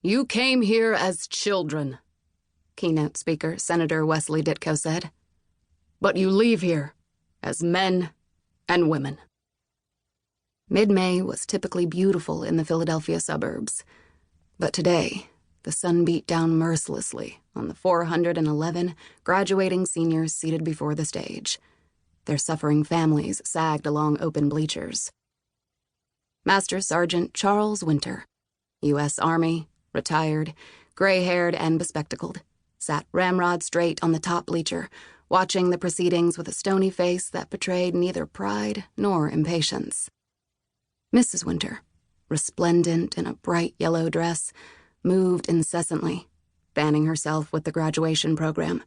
You came here as children, keynote speaker Senator Wesley Ditko said. But you leave here as men and women. Mid-May was typically beautiful in the Philadelphia suburbs. But today, the sun beat down mercilessly on the 411 graduating seniors seated before the stage. Their suffering families sagged along open bleachers. Master Sergeant Charles Winter, U.S. Army, retired, gray-haired and bespectacled, sat ramrod straight on the top bleacher, watching the proceedings with a stony face that betrayed neither pride nor impatience. Mrs. Winter, resplendent in a bright yellow dress, moved incessantly, fanning herself with the graduation program.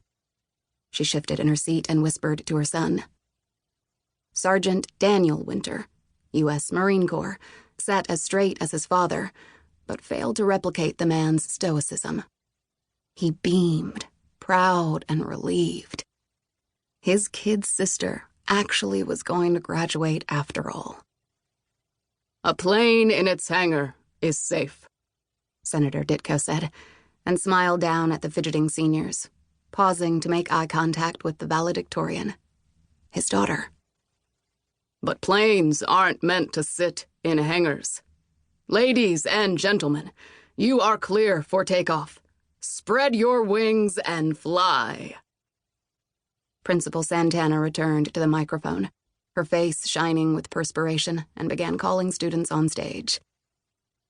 She shifted in her seat and whispered to her son. Sergeant Daniel Winter, U.S. Marine Corps, sat as straight as his father, but failed to replicate the man's stoicism. He beamed, proud and relieved. His kid sister actually was going to graduate after all. A plane in its hangar is safe, Senator Ditko said, and smiled down at the fidgeting seniors, pausing to make eye contact with the valedictorian, his daughter. But planes aren't meant to sit in hangars. Ladies and gentlemen, you are clear for takeoff. Spread your wings and fly. Principal Santana returned to the microphone, her face shining with perspiration, and began calling students on stage.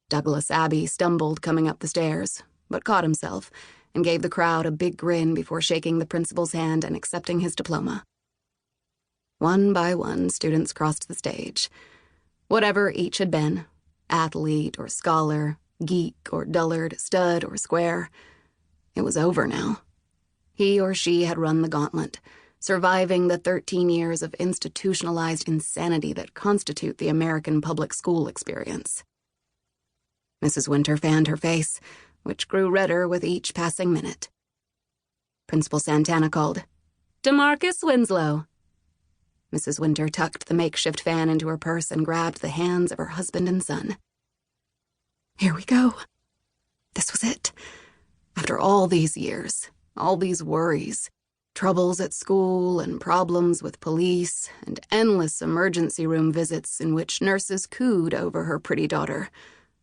Douglas Abbey stumbled coming up the stairs, but caught himself and gave the crowd a big grin before shaking the principal's hand and accepting his diploma. One by one, students crossed the stage. Whatever each had been, athlete or scholar, geek or dullard, stud or square, it was over now. He or she had run the gauntlet, surviving the 13 years of institutionalized insanity that constitute the American public school experience. Mrs. Winter fanned her face, which grew redder with each passing minute. Principal Santana called, "DeMarcus Winslow." Mrs. Winter tucked the makeshift fan into her purse and grabbed the hands of her husband and son. Here we go. This was it. After all these years, all these worries, troubles at school and problems with police, and endless emergency room visits in which nurses cooed over her pretty daughter,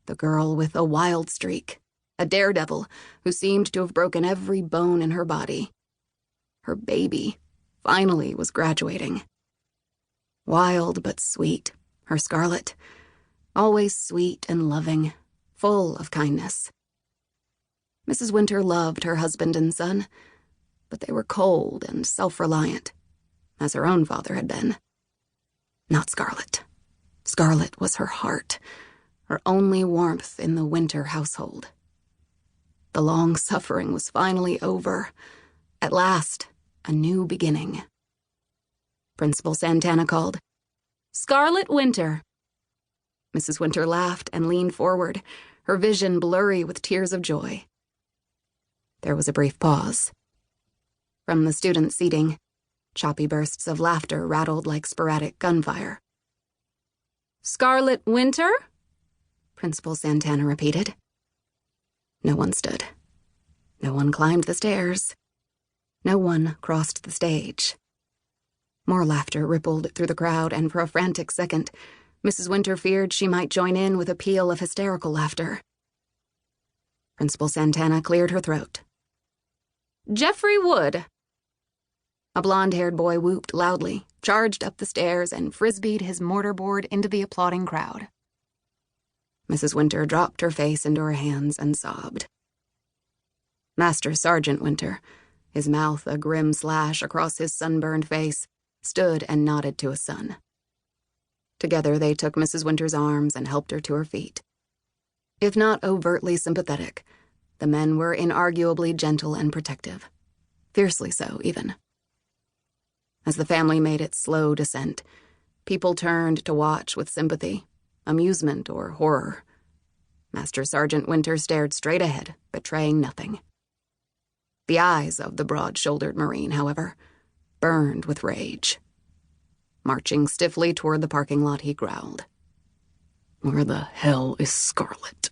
the girl with a wild streak, a daredevil who seemed to have broken every bone in her body. Her baby finally was graduating. Wild but sweet, her Scarlett, always sweet and loving, full of kindness. Mrs. Winter loved her husband and son, but they were cold and self-reliant, as her own father had been. Not Scarlett. Scarlett was her heart, her only warmth in the Winter household. The long suffering was finally over. At last, a new beginning. Principal Santana called, "Scarlett Winter." Mrs. Winter laughed and leaned forward, her vision blurry with tears of joy. There was a brief pause. From the student seating, choppy bursts of laughter rattled like sporadic gunfire. "Scarlett Winter?" Principal Santana repeated. No one stood. No one climbed the stairs. No one crossed the stage. More laughter rippled through the crowd, and for a frantic second, Mrs. Winter feared she might join in with a peal of hysterical laughter. Principal Santana cleared her throat. "Jeffrey Wood." A blonde-haired boy whooped loudly, charged up the stairs, and frisbeed his mortarboard into the applauding crowd. Mrs. Winter dropped her face into her hands and sobbed. Master Sergeant Winter, his mouth a grim slash across his sunburned face, stood and nodded to his son. Together they took Mrs. Winter's arms and helped her to her feet. If not overtly sympathetic, the men were inarguably gentle and protective. Fiercely so, even. As the family made its slow descent, people turned to watch with sympathy, amusement, or horror. Master Sergeant Winter stared straight ahead, betraying nothing. The eyes of the broad-shouldered Marine, however, burned with rage. Marching stiffly toward the parking lot, he growled, "Where the hell is Scarlett?"